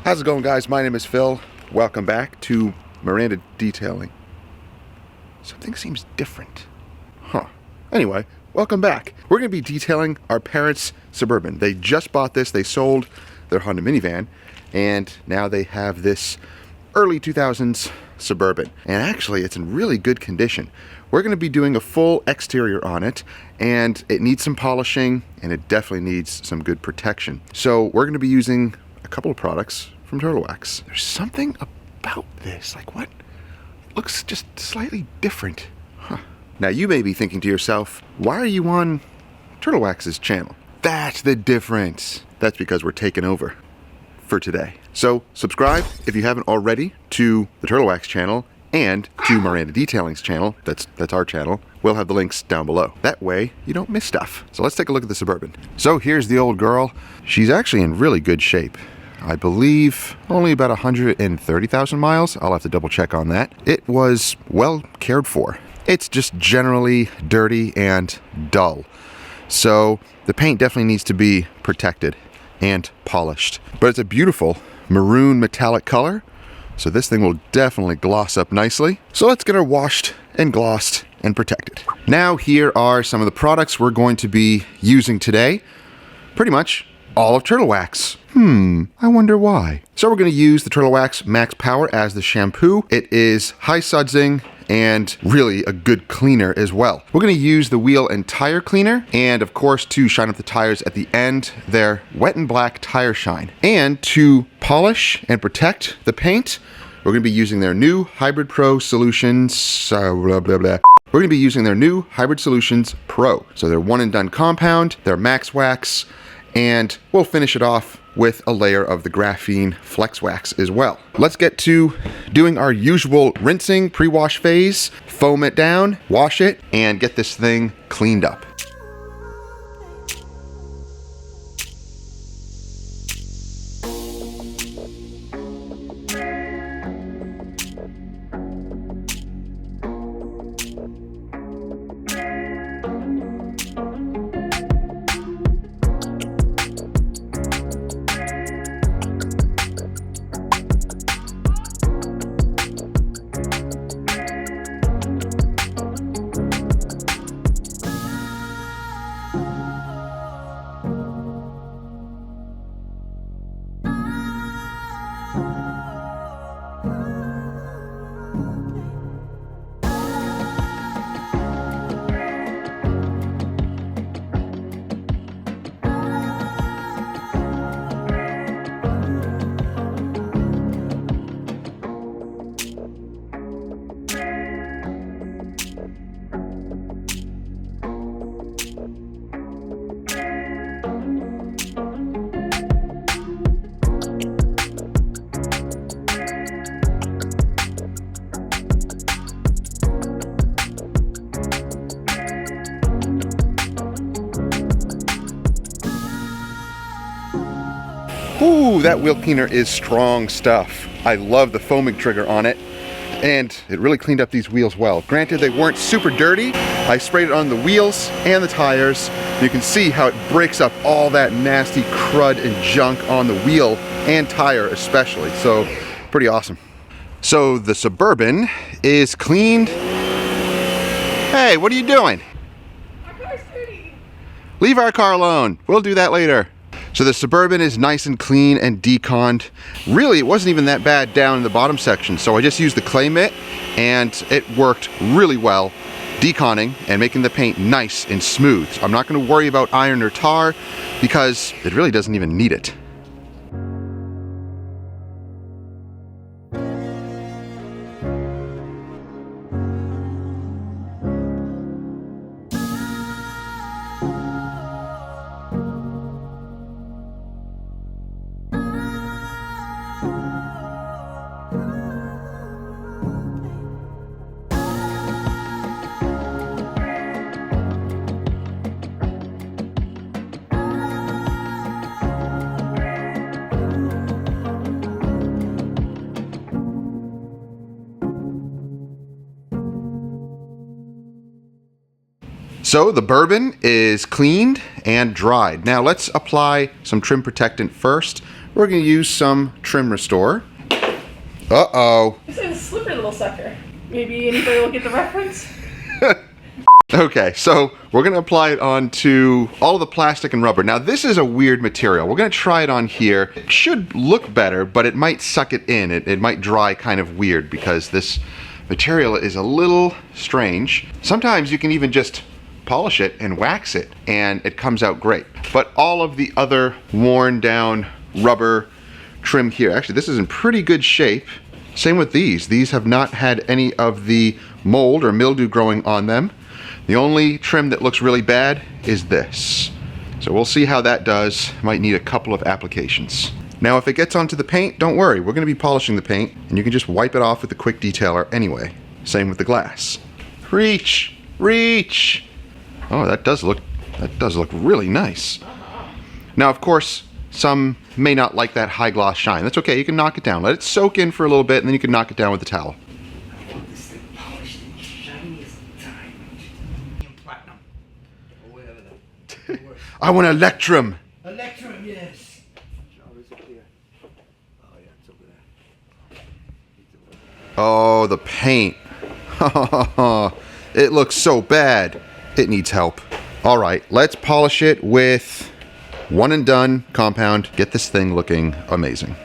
How's it going, guys? My name is Phil. Welcome back to Miranda Detailing. Something seems different. Anyway, welcome back. We're going to be detailing our parents' Suburban. They just bought this. They sold their Honda minivan, and now they have this early 2000s Suburban. And actually, it's in really good condition. We're going to be doing a full exterior on it, and it needs some polishing, and it definitely needs some good protection. So we're going to be using a couple of products from turtlewax. There's something about this, like what? It looks just slightly different. Now you may be thinking to yourself, why are you on turtlewax's channel? That's the difference. That's because we're taking over for today. So subscribe if you haven't already to the Turtlewax channel and to Miranda Detailing's channel. That's our channel. We'll have the links down below. That way you don't miss stuff. So let's take a look at the Suburban. So here's the old girl. She's actually in really good shape. I believe only about 130,000 miles. I'll have to double check on that. It was well cared for. It's just generally dirty and dull. So the paint definitely needs to be protected and polished. But it's a beautiful maroon metallic color. So this thing will definitely gloss up nicely. So let's get her washed and glossed and protected. Now here are some of the products we're going to be using today. Pretty much all of turtlewax. I wonder why. So we're going to use the turtlewax Max Power as the shampoo. It is high sudsing and really a good cleaner as well. We're going to use the wheel and tire cleaner, and of course to shine up the tires at the end, their wet and black tire shine. And to polish and protect the paint, we're going to be using their new hybridsolutions. We're going to be using their new hybridsolutions Pro. So they're one and done compound, they're max wax, and we'll finish it off with a layer of the graphene flex wax as well. Let's get to doing our usual rinsing pre-wash phase, foam it down, wash it, and get this thing cleaned up. Ooh, that wheel cleaner is strong stuff. I love the foaming trigger on it, and it really cleaned up these wheels well. Granted, they weren't super dirty. I sprayed it on the wheels and the tires. You can see how it breaks up all that nasty crud and junk on the wheel and tire especially, so pretty awesome. So the Suburban is cleaned. Hey, what are you doing? Our car's dirty. Leave our car alone. We'll do that later. So the Suburban is nice and clean and deconned. Really, it wasn't even that bad down in the bottom section. So I just used the clay mitt and it worked really well, deconning and making the paint nice and smooth. So I'm not going to worry about iron or tar because it really doesn't even need it. So the bourbon is cleaned and dried. Now let's apply some trim protectant first. We're we're going to use some trim restore. Uh-oh. This is a slippery little sucker. Maybe anybody will get the reference? Okay, so we're going to apply it onto all of the plastic and rubber. Now, this is a weird material. We're going to try it on here. It should look better, but it might suck it in. It might dry kind of weird because this material is a little strange. Sometimes you can even just polish it and wax it, and it comes out great. But all of the other worn down rubber trim here, actually, this is in pretty good shape. Same with these. These have not had any of the mold or mildew growing on them. The only trim that looks really bad is this. So we'll see how that does. Might need a couple of applications. Now if it gets onto the paint, don't worry. We're going to be polishing the paint and you can just wipe it off with the quick detailer anyway. Same with the glass. Reach! Reach! Oh, that does look really nice. Now of course, some may not like that high gloss shine. That's okay, you can knock it down. Let it soak in for a little bit and then you can knock it down with the towel. I want Electrum. Electrum, yes. Oh, the paint. It looks so bad. It needs help. All right, let's polish it with one and done compound. Get this thing looking amazing.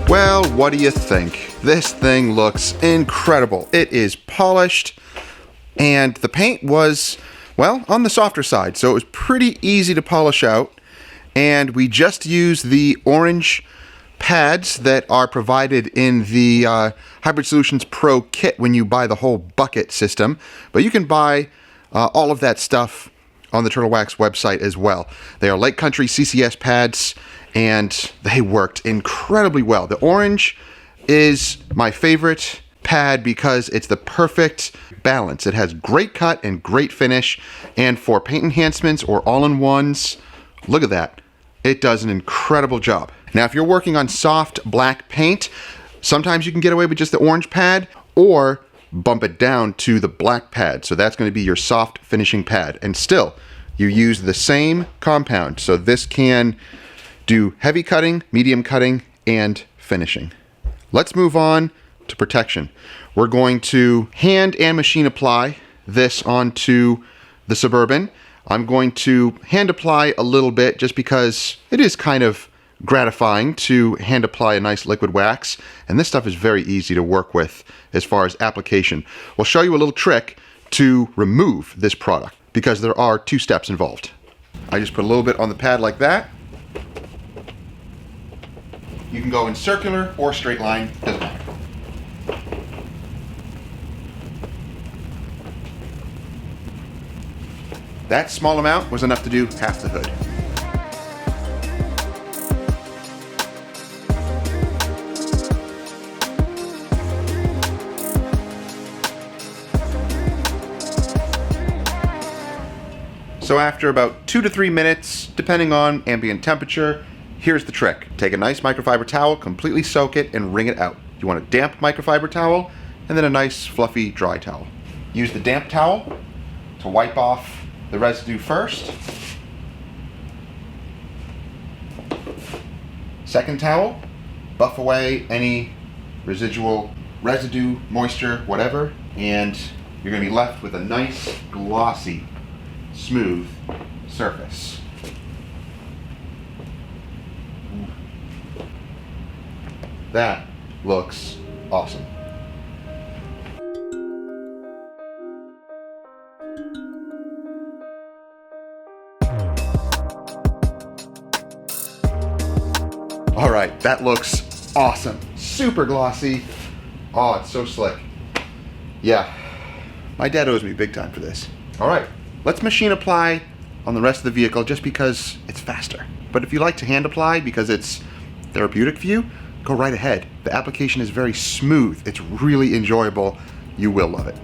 Well, what do you think? This thing looks incredible. It is polished, and the paint was, well, on the softer side, so it was pretty easy to polish out. And we just used the orange pads that are provided in the Hybrid Solutions Pro kit when you buy the whole bucket system. But you can buy all of that stuff on the turtlewax website as well. They are Lake Country CCS pads, and they worked incredibly well. The orange is my favorite pad because it's the perfect balance. It has great cut and great finish, and for paint enhancements or all-in-ones, look at that. It does an incredible job. Now, if you're working on soft black paint, sometimes you can get away with just the orange pad, or bump it down to the black pad. So that's going to be your soft finishing pad. And still, you use the same compound. So this can do heavy cutting, medium cutting, and finishing. Let's move on to protection. We're going to hand and machine apply this onto the Suburban. I'm going to hand apply a little bit just because it is kind of gratifying to hand apply a nice liquid wax, and this stuff is very easy to work with as far as application. We'll show you a little trick to remove this product because there are 2 steps involved. I just put a little bit on the pad like that. You can go in circular or straight line, doesn't matter. That small amount was enough to do half the hood. So after about 2 to 3 minutes, depending on ambient temperature, here's the trick. Take a nice microfiber towel, completely soak it, and wring it out. You want a damp microfiber towel, and then a nice fluffy dry towel. Use the damp towel to wipe off the residue first. Second towel, buff away any residual residue, moisture, whatever, and you're going to be left with a nice, glossy, smooth surface. That looks awesome. All right, that looks awesome. Super glossy. Oh, it's so slick. Yeah, my dad owes me big time for this. All right, let's machine apply on the rest of the vehicle just because it's faster. But if you like to hand apply because it's therapeutic for you, go right ahead. The application is very smooth. It's really enjoyable. You will love it.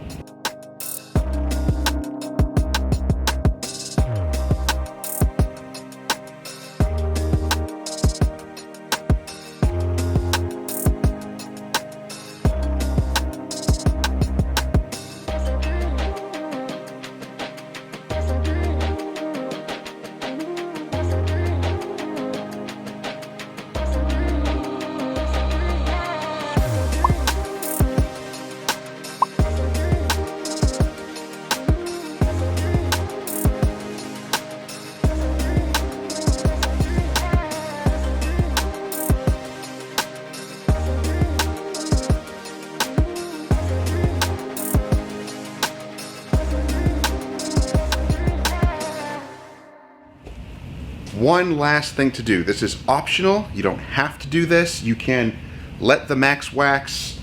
One last thing to do. This is optional. You don't have to do this. You can let the Max Wax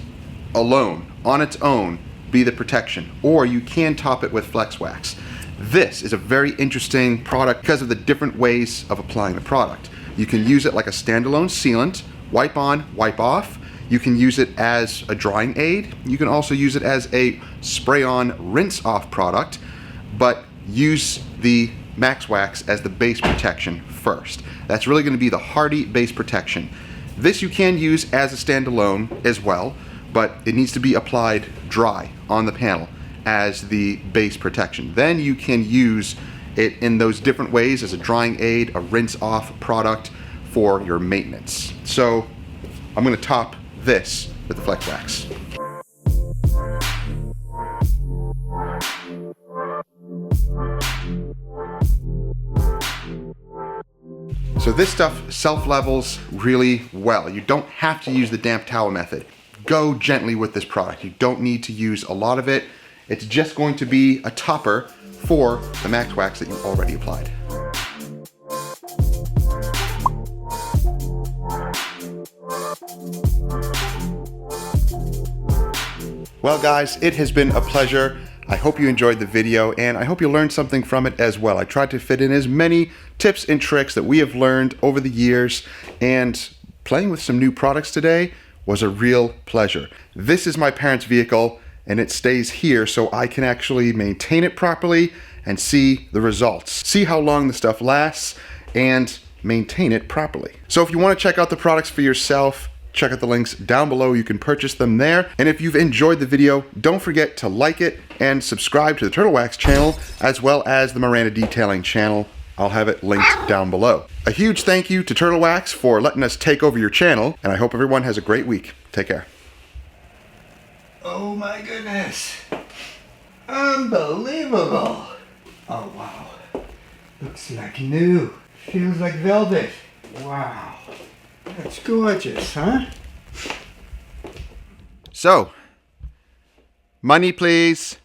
alone, on its own, be the protection, or you can top it with Flex Wax. This is a very interesting product because of the different ways of applying the product. You can use it like a standalone sealant, wipe on, wipe off. You can use it as a drying aid. You can also use it as a spray-on, rinse-off product, but use the Max Wax as the base protection first. That's really going to be the hardy base protection. This you can use as a standalone as well, but it needs to be applied dry on the panel as the base protection. Then you can use it in those different ways as a drying aid, a rinse-off product for your maintenance. So I'm going to top this with the Flex Wax. So this stuff self-levels really well. You don't have to use the damp towel method. Go gently with this product. You don't need to use a lot of it. It's just going to be a topper for the Max Wax that you already applied. Well guys, it has been a pleasure. I hope you enjoyed the video and I hope you learned something from it as well. I tried to fit in as many tips and tricks that we have learned over the years, and playing with some new products today was a real pleasure. This is my parents' vehicle and it stays here so I can actually maintain it properly and see the results. See how long the stuff lasts and maintain it properly. So if you want to check out the products for yourself, check out the links down below. You can purchase them there. And if you've enjoyed the video, don't forget to like it and subscribe to the Turtle Wax channel as well as the Miranda Detailing channel. I'll have it linked down below. A huge thank you to Turtle Wax for letting us take over your channel, and I hope everyone has a great week. Take care. Oh my goodness. Unbelievable. Oh wow. Looks like new. Feels like velvet. Wow. That's gorgeous, huh? So, money please.